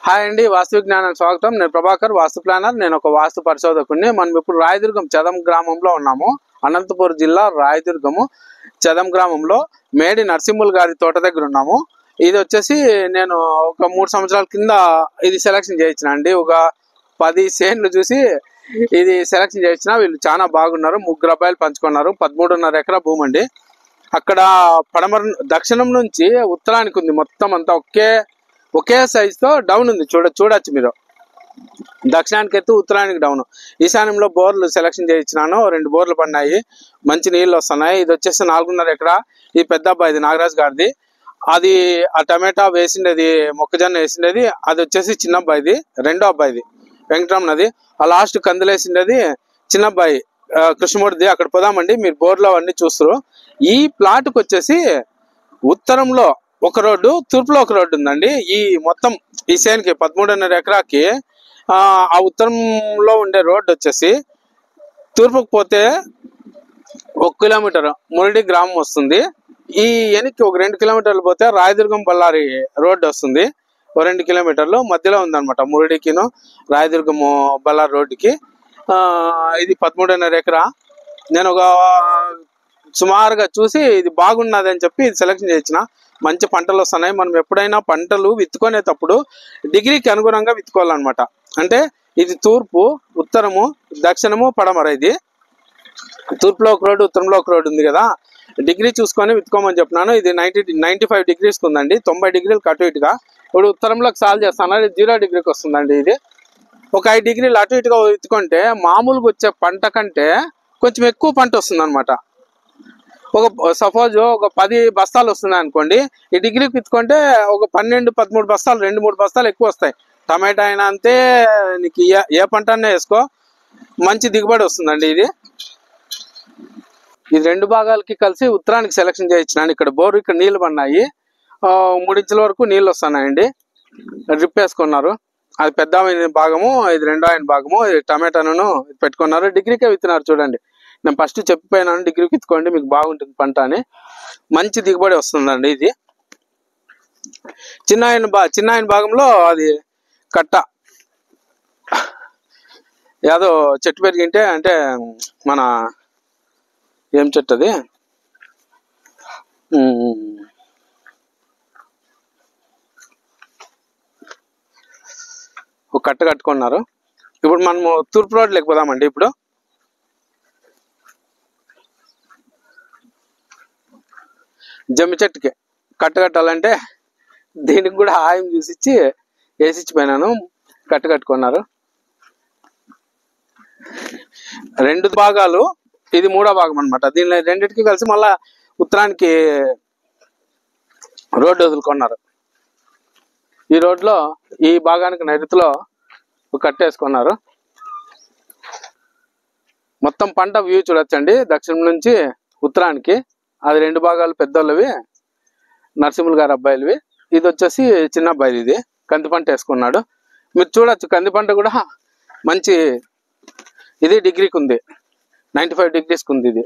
Hi అండి, వాస్తు విజ్ఞానానికి స్వాగతం. నేను ప్రభాకర్, వాస్తు ప్లానర్. నేను ఒక వాస్తు పరిశోధకుడిని. మనం ఇప్పుడు రాయదుర్గం చదం గ్రామంలో ఉన్నాము. అనంతపురం జిల్లా రాయదుర్గము చదం గ్రామంలో మేడి నరసింహులు గారి తోట దగ్గర ఉన్నాము. ఇది వచ్చేసి నేను ఒక 3 సంవత్సరాల కింద ఇది సెలక్షన్ చేయించిన అండి. ఒక 10 సేన్లు చూసి ఇది సెలక్షన్ చేయించిన. వీళ్ళు చాలా బాగున్నారు. 3 అబ్బాయిలు పంచుకున్నారు. 13.5 ఎకరా భూమి అండి. అక్కడ పడమర దక్షిణం నుంచి ఉత్తరానికి ఉంది. మొత్తం అంతా ఒకే సైజ్ తో డౌన్ ఉంది. చూడొచ్చు మీరు. దక్షిణానికి ఎత్తు, ఉత్తరానికి డౌన్. ఈశాన్యంలో బోర్లు సెలక్షన్ చేయించినాను. 2 బోర్లు పడినాయి. మంచి నీళ్లు వస్తున్నాయి. ఇది వచ్చేసి 4.5 ఎకరా. ఈ పెద్ద అబ్బాయిది, నాగరాజు గారిది. అది ఆ టమాటా వేసిండేది, మొక్కజొన్న వేసిండేది అది వచ్చేసి చిన్న అబ్బాయిది. రెండో అబ్బాయిది వెంకటరమణది. ఆ లాస్ట్ కందులేసిండేది చిన్న అబ్బాయి కృష్ణమూర్తిది. అక్కడ పోదామండి, మీరు బోర్లో అవన్నీ చూస్తారు. ఈ ప్లాట్కి వచ్చేసి ఉత్తరంలో ఒక రోడ్డు, తూర్పులో ఒక రోడ్డు ఉందండి. ఈ మొత్తం ఈ సేన్కి 13.5 ఎకరాకి ఆ ఉత్తరంలో ఉండే రోడ్డు వచ్చేసి తూర్పుకు పోతే 1 కిలోమీటర్ మురడి గ్రామం వస్తుంది. ఈ వెనక్కి ఒక 2 కిలోమీటర్లు పోతే రాయదుర్గం బళ్ళారి రోడ్డు వస్తుంది. 2 కిలోమీటర్లు మధ్యలో ఉందన్నమాట మురడికిను రాయదుర్గం బళ్ళారి రోడ్డుకి. ఇది 13.5 ఎకరా. నేను ఒక సుమారుగా చూసి ఇది బాగున్నది అని చెప్పి ఇది సెలెక్షన్ చేసిన. మంచి పంటలు వస్తున్నాయి. మనం ఎప్పుడైనా పంటలు విత్తుకునేటప్పుడు డిగ్రీకి అనుగుణంగా విత్తుకోవాలన్నమాట. అంటే ఇది తూర్పు, ఉత్తరము, దక్షిణము, పడమర. ఇది తూర్పులో ఒక రోడ్డు, ఉత్తరంలో ఒక రోడ్డు ఉంది కదా. డిగ్రీ చూసుకొని విత్తుకోమని చెప్పినాను. ఇది 95 డిగ్రీస్కి ఉందండి. 90 డిగ్రీలు అటు ఇటుగా. ఇప్పుడు ఉత్తరంలోకి సాల్వ్ చేస్తాను. ఇది 0 డిగ్రీకి వస్తుందండి. ఇది ఒక 5 డిగ్రీలు అటు ఇటుగా విత్తుకుంటే మామూలుగా వచ్చే పంట కంటే కొంచెం ఎక్కువ పంట వస్తుంది అనమాట. సపోజ్ ఒక 10 బస్తాలు వస్తున్నాయి అనుకోండి. ఈ డిగ్రీకి విత్తుకుంటే ఒక 12-13 బస్తాలు, 2-3 బస్తాలు ఎక్కువ వస్తాయి. టమాటా అయినా అంతే, నీకు ఏ పంట అన్నా వేసుకో, మంచి దిగుబడి వస్తుందండి. ఇది 2 భాగాలకి కలిసి ఉత్తరానికి సెలక్షన్ చేయించినాను. ఇక్కడ బోరు, ఇక్కడ నీళ్లు పడినాయి. 3 ఇంచుల వరకు నీళ్ళు వస్తున్నాయండి. డ్రిప్ వేసుకున్నారు. అది పెద్ద భాగము, ఇది రెండో ఆయన భాగము. ఇది టమాటాను పెట్టుకున్నారు. డిగ్రీకే విత్తున్నారు. చూడండి, నేను ఫస్ట్ చెప్పిపోయినాను డిగ్రీకి విత్తుకోండి, మీకు బాగుంటుంది పంట అని. మంచి దిగుబడి వస్తుందండి. ఇది చిన్న ఆయన భాగంలో అది కట్ట ఏదో చెట్టు పెరిగింటే, అంటే మన ఏం చెట్టు అది, ఒక కట్ట కట్టుకున్నారు. ఇప్పుడు మనము తూర్పు రోడ్ లేకపోదామండి. ఇప్పుడు జమ్మి చెట్టుకి కట్టాలంటే దీనికి కూడా ఆయం చూసిచ్చి వేసిచ్చిపోయినాను. కట్టుకున్నారు. 2 భాగాలు, ఇది 3వ భాగం అనమాట. దీనిలో రెండింటికి కలిసి మళ్ళా ఉత్తరానికి రోడ్డు వదులుకున్నారు. ఈ రోడ్లో ఈ భాగానికి నైరుతిలో కట్టేసుకున్నారు. మొత్తం పంట వ్యూ చూడొచ్చండి. దక్షిణం నుంచి ఉత్తరానికి అది 2 భాగాలు పెద్దోళ్ళవి, నరసింహులు గారి అబ్బాయిలవి. ఇది వచ్చేసి చిన్న అబ్బాయిది. ఇది కంది పంట వేసుకున్నాడు. మీరు చూడొచ్చు, కంది పంట కూడా మంచి ఇది డిగ్రీకి ఉంది. 95 డిగ్రీస్కి ఉంది. ఇది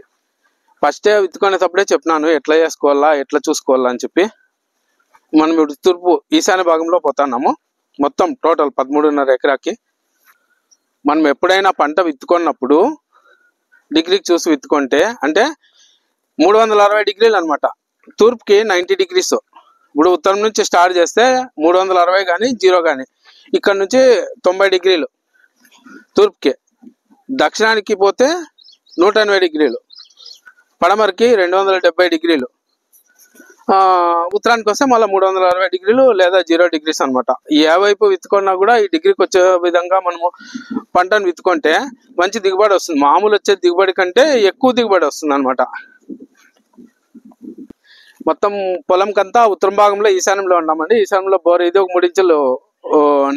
ఫస్టే విత్తుకునేటప్పుడే చెప్పినాను ఎట్లా చేసుకోవాలా, ఎట్లా చూసుకోవాలా అని చెప్పి. మనం ఇప్పుడు తూర్పు ఈశాన్య భాగంలో పోతున్నాము. మొత్తం టోటల్ 13.5 ఎకరాకి. మనం ఎప్పుడైనా పంట విత్తుకున్నప్పుడు డిగ్రీకి చూసి విత్తుకుంటే, అంటే 360 డిగ్రీలు అనమాట. తూర్పుకి 90 డిగ్రీస్. ఇప్పుడు ఉత్తరం నుంచి స్టార్ట్ చేస్తే 360 కానీ 0 కానీ, ఇక్కడ నుంచి 90 డిగ్రీలు తూర్పుకి. దక్షిణానికి పోతే 180 డిగ్రీలు, పడమరకి 270 డిగ్రీలు, ఉత్తరానికి వస్తే మళ్ళీ 360 డిగ్రీలు లేదా 0 డిగ్రీస్ అనమాట. ఏ వైపు విత్తుకున్నా కూడా ఈ డిగ్రీకి వచ్చే విధంగా మనము పంటను విత్తుకుంటే మంచి దిగుబడి వస్తుంది. మామూలు వచ్చే దిగుబడి కంటే ఎక్కువ దిగుబడి వస్తుంది అనమాట. మొత్తం పొలంకంతా ఉత్తరం భాగంలో ఈశాన్యంలో ఉన్నామండి. ఈశాన్యంలో బోర్ ఇది ఒక 3 ఇంచులు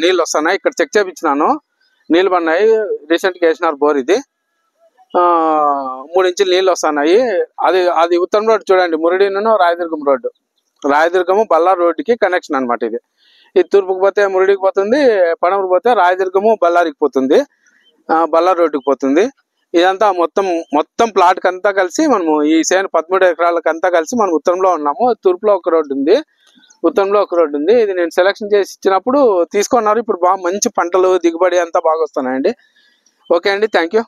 నీళ్ళు వస్తున్నాయి. ఇక్కడ చెక్ చేయించినాను, నీళ్ళు పడినాయి. రీసెంట్గా వేసినారు బోర్. ఇది 3 ఇంచులు నీళ్ళు వస్తున్నాయి. అది ఉత్తరం రోడ్డు చూడండి, మురడిను రాయదుర్గం రోడ్డు, రాయదుర్గము బళ్ళారి రోడ్డుకి కనెక్షన్ అనమాట. ఇది తూర్పుకి పోతే మురడికి పోతుంది, పడమరకు పోతే రాయదుర్గము బళ్ళారికి పోతుంది, బళ్ళారి రోడ్డుకి పోతుంది. ఇదంతా మొత్తం ప్లాట్కి అంతా కలిసి మనము ఈ సేను 13 ఎకరాలకు అంతా కలిసి మనం ఉత్తరంలో ఉన్నాము. తూర్పులో ఒక రోడ్డు ఉంది, ఉత్తరంలో ఒక రోడ్డు ఉంది. ఇది నేను సెలక్షన్ చేసి ఇచ్చినప్పుడు తీసుకున్నారు. ఇప్పుడు బాగా మంచి పంటలు దిగుబడి అంతా బాగా వస్తున్నాయండి. ఓకే అండి, థ్యాంక్ యూ.